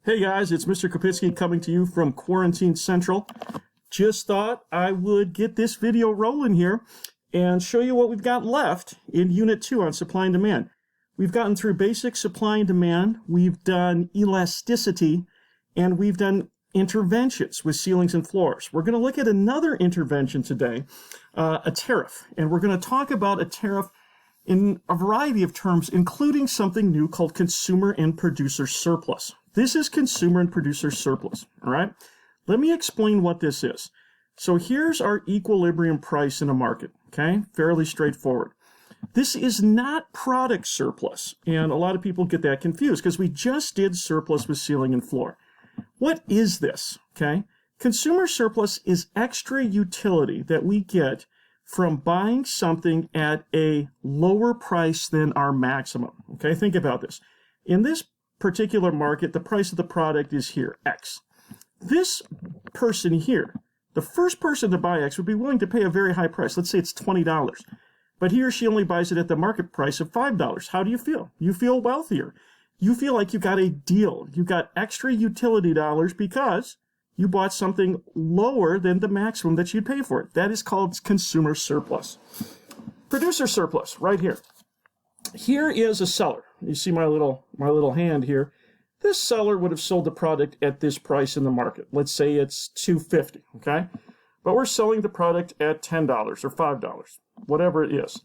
Hey guys, it's Mr. Kopitsky coming to you from Quarantine Central. Just thought I would get this video rolling here and show you what we've got left in Unit 2 on supply and demand. We've gotten through basic supply and demand, we've done elasticity, and we've done interventions with ceilings and floors. We're going to look at another intervention today, a tariff, and we're going to talk about a tariff in a variety of terms, including something new called consumer and producer surplus. This is consumer and producer surplus, all right? Let me explain what this is. So here's our equilibrium price in a market, okay? Fairly straightforward. This is not product surplus, and a lot of people get that confused because we just did surplus with ceiling and floor. What is this, okay? Consumer surplus is extra utility that we get from buying something at a lower price than our maximum, okay? Think about this. In this particular market, the price of the product is here, X. This person here, the first person to buy X would be willing to pay a very high price. Let's say it's $20, but he or she only buys it at the market price of $5. How do you feel? You feel wealthier. You feel like you got a deal. You got extra utility dollars because you bought something lower than the maximum that you'd pay for it. That is called consumer surplus. Producer surplus, right here. Here is a seller. You see my little hand here. This seller would have sold the product at this price in the market. Let's say it's $2.50, okay? But we're selling the product at $10 or $5, whatever it is.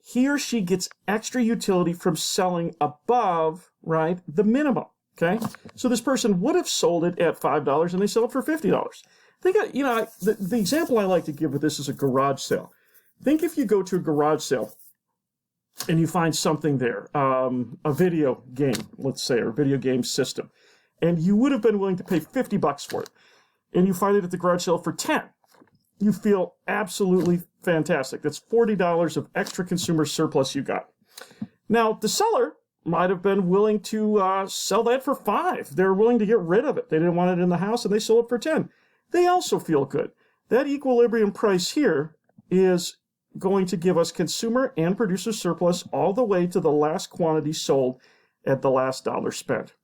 He or she gets extra utility from selling above, right, the minimum. Okay, so this person would have sold it at $5 and they sell it for $50. Think, the example I like to give with this is a garage sale. Think if you go to a garage sale and you find something there, a video game, let's say, or a video game system, and you would have been willing to pay $50 for it, and you find it at the garage sale for $10. You feel absolutely fantastic. That's $40 of extra consumer surplus you got. Now, the seller might have been willing to sell that for $5. They were willing to get rid of it. They didn't want it in the house, and they sold it for $10. They also feel good. That equilibrium price here is going to give us consumer and producer surplus all the way to the last quantity sold at the last dollar spent.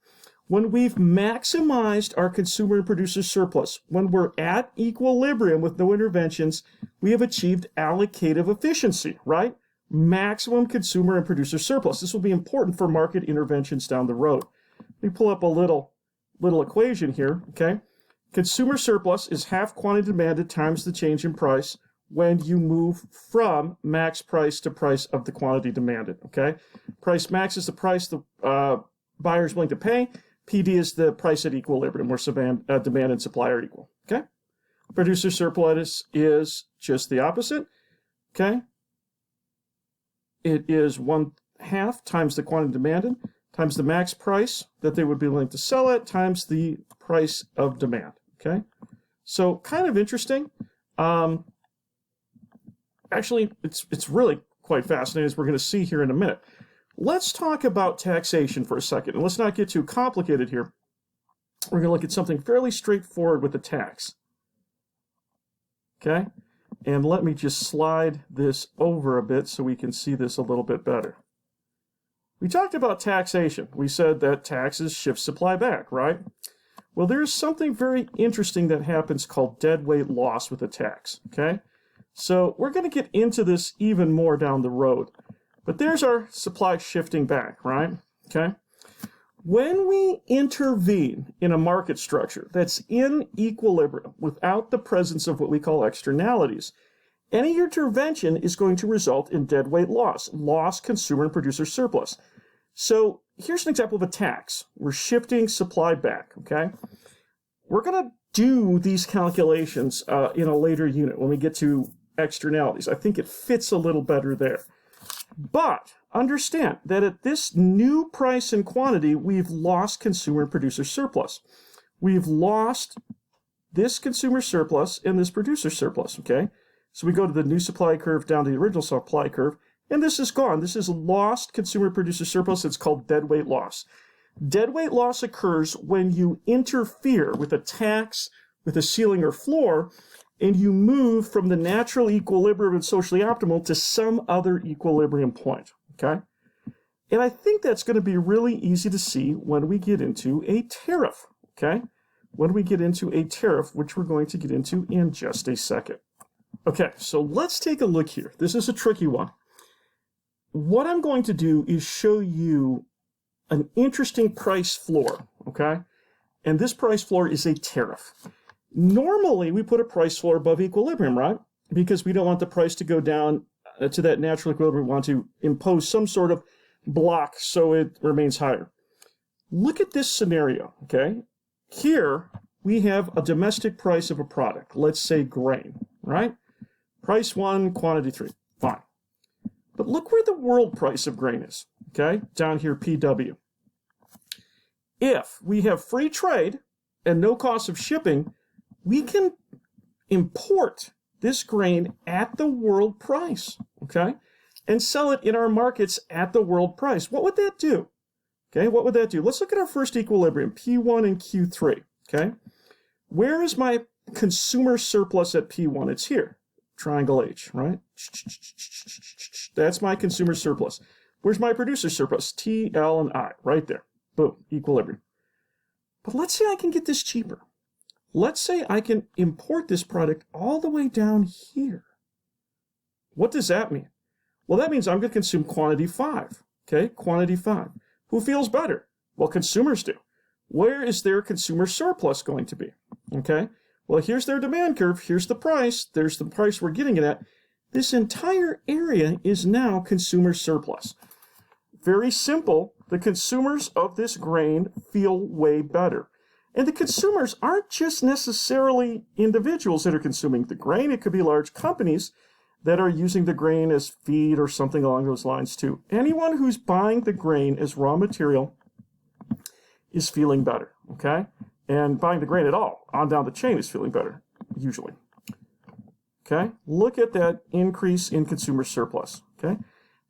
When we've maximized our consumer and producer surplus, when we're at equilibrium with no interventions, we have achieved allocative efficiency, right? Maximum consumer and producer surplus. This will be important for market interventions down the road. Let me pull up a little equation here, okay? Consumer surplus is half quantity demanded times the change in price when you move from max price to price of the quantity demanded, okay? Price max is the price the buyer is willing to pay. PD is the price at equilibrium where demand and supply are equal, okay? Producer surplus is just the opposite, okay? It is 1/2 times the quantity demanded times the max price that they would be willing to sell at times the price of demand, okay? So kind of interesting. Actually, it's really quite fascinating, as we're going to see here in a minute. Let's talk about taxation for a second, and let's not get too complicated here. We're going to look at something fairly straightforward with the tax, okay? And let me just slide this over a bit so we can see this a little bit better. We talked about taxation. We said that taxes shift supply back, right? Well, there's something very interesting that happens called deadweight loss with a tax, okay? So we're going to get into this even more down the road. But there's our supply shifting back, right? Okay? When we intervene in a market structure that's in equilibrium without the presence of what we call externalities, any intervention is going to result in deadweight loss, lost consumer and producer surplus. So here's an example of a tax. We're shifting supply back, okay? We're going to do these calculations in a later unit when we get to externalities. I think it fits a little better there. But understand that at this new price and quantity, we've lost consumer and producer surplus. We've lost this consumer surplus and this producer surplus, okay? So we go to the new supply curve down to the original supply curve, and this is gone. This is lost consumer and producer surplus. It's called deadweight loss. Deadweight loss occurs when you interfere with a tax, with a ceiling or floor, and you move from the natural equilibrium and socially optimal to some other equilibrium point, okay? And I think that's going to be really easy to see when we get into a tariff, okay? When we get into a tariff, which we're going to get into in just a second. Okay, so let's take a look here. This is a tricky one. What I'm going to do is show you an interesting price floor, okay? And this price floor is a tariff. Normally, we put a price floor above equilibrium, right? Because we don't want the price to go down to that natural equilibrium. We want to impose some sort of block so it remains higher. Look at this scenario, okay? Here, we have a domestic price of a product. Let's say grain, right? Price 1, quantity 3. Fine. But look where the world price of grain is, okay? Down here, PW. If we have free trade and no cost of shipping, we can import this grain at the world price, okay? And sell it in our markets at the world price. What would that do? Okay, what would that do? Let's look at our first equilibrium, P1 and Q3, okay? Where is my consumer surplus at P1? It's here, triangle H, right? That's my consumer surplus. Where's my producer surplus? T, L, and I, right there. Boom, equilibrium. But let's say I can get this cheaper. Let's say I can import this product all the way down here. What does that mean? Well, that means I'm going to consume quantity 5, okay? Quantity 5. Who feels better? Well, consumers do. Where is their consumer surplus going to be? Okay? Well, here's their demand curve. Here's the price. There's the price we're getting it at. This entire area is now consumer surplus. Very simple. The consumers of this grain feel way better. And the consumers aren't just necessarily individuals that are consuming the grain. It could be large companies that are using the grain as feed or something along those lines too. Anyone who's buying the grain as raw material is feeling better, okay? And buying the grain at all, on down the chain, is feeling better, usually. Okay? Look at that increase in consumer surplus, okay?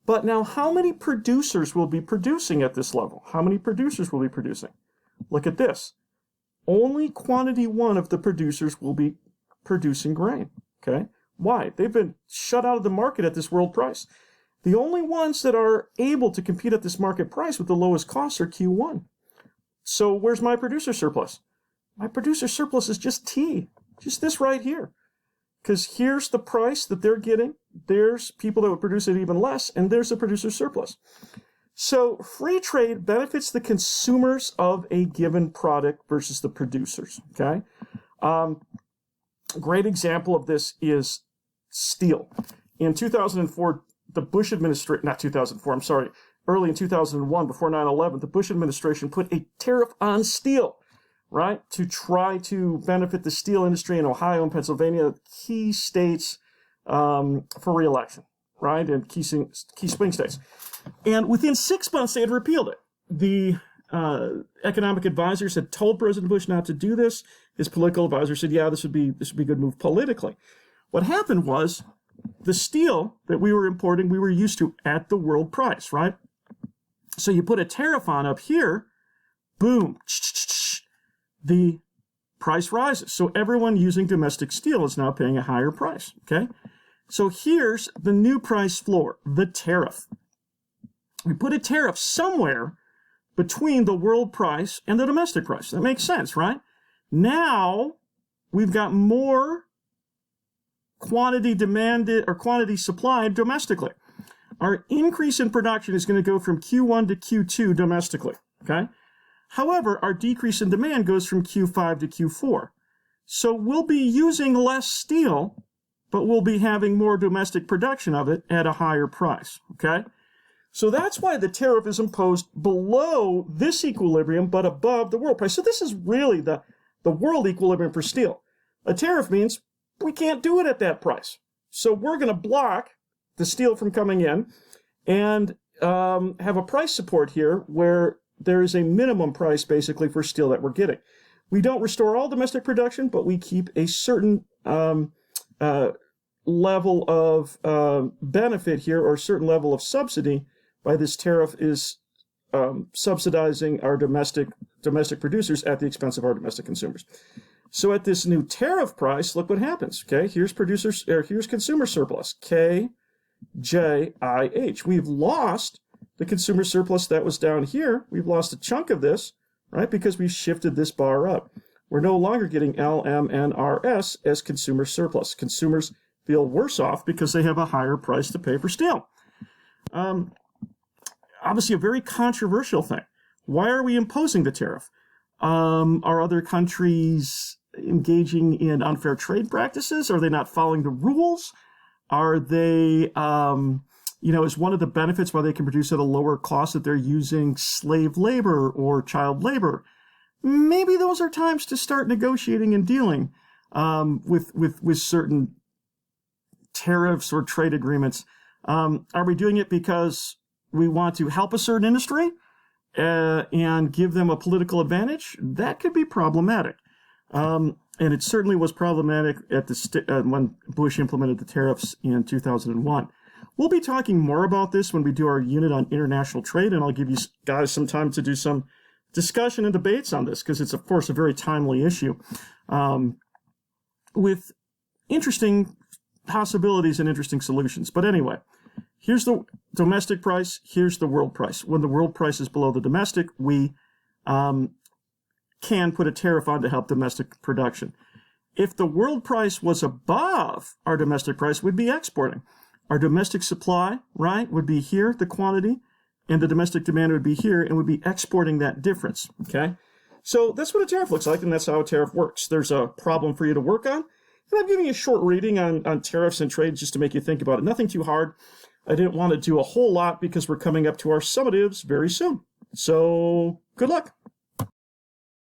But now, how many producers will be producing at this level? How many producers will be producing? Look at this. Only quantity 1 of the producers will be producing grain, okay? Why? They've been shut out of the market at this world price. The only ones that are able to compete at this market price with the lowest costs are Q1. So where's my producer surplus? My producer surplus is just T, just this right here. Because here's the price that they're getting. There's people that would produce it even less, and there's the producer surplus. So free trade benefits the consumers of a given product versus the producers, okay? Great example of this is steel. In 2004, the Bush administration, not 2004, I'm sorry, early in 2001, before 9/11, the Bush administration put a tariff on steel, right, to try to benefit the steel industry in Ohio and Pennsylvania, key states for re-election, right, and key swing states. And within 6 months, they had repealed it. The economic advisors had told President Bush not to do this. His political advisor said, yeah, this would be a good move politically. What happened was the steel that we were importing, we were used to at the world price, right? So you put a tariff on up here, boom, the price rises. So everyone using domestic steel is now paying a higher price, okay? So here's the new price floor, the tariff. We put a tariff somewhere between the world price and the domestic price. That makes sense, right? Now we've got more quantity demanded or quantity supplied domestically. Our increase in production is going to go from Q1 to Q2 domestically, okay? However, our decrease in demand goes from Q5 to Q4. So we'll be using less steel, but we'll be having more domestic production of it at a higher price, okay? So that's why the tariff is imposed below this equilibrium, but above the world price. So this is really the world equilibrium for steel. A tariff means we can't do it at that price. So we're going to block the steel from coming in and have a price support here where there is a minimum price basically for steel that we're getting. We don't restore all domestic production, but we keep a certain level of benefit here, or a certain level of subsidy by this tariff is subsidizing our domestic producers at the expense of our domestic consumers. So at this new tariff price, look what happens. Okay, here's consumer surplus, KJIH. We've lost the consumer surplus that was down here, we've lost a chunk of this, right, because we shifted this bar up. We're no longer getting LMNRS as consumer surplus. Consumers feel worse off because they have a higher price to pay for steel. Obviously a very controversial thing. Why are we imposing the tariff? Are other countries engaging in unfair trade practices? Are they not following the rules? Are they, is one of the benefits why they can produce at a lower cost that they're using slave labor or child labor? Maybe those are times to start negotiating and dealing with certain tariffs or trade agreements. Are we doing it because we want to help a certain industry and give them a political advantage? That could be problematic. And it certainly was problematic at when Bush implemented the tariffs in 2001. We'll be talking more about this when we do our unit on international trade, and I'll give you guys some time to do some discussion and debates on this, because it's, of course, a very timely issue with interesting possibilities and interesting solutions. But anyway, here's the domestic price, here's the world price. When the world price is below the domestic, we can put a tariff on to help domestic production. If the world price was above our domestic price, we'd be exporting. Our domestic supply, right, would be here, the quantity, and the domestic demand would be here, and we'd be exporting that difference, okay? So that's what a tariff looks like, and that's how a tariff works. There's a problem for you to work on, and I'm giving you a short reading on tariffs and trade just to make you think about it. Nothing too hard. I didn't want to do a whole lot because we're coming up to our summatives very soon. So good luck.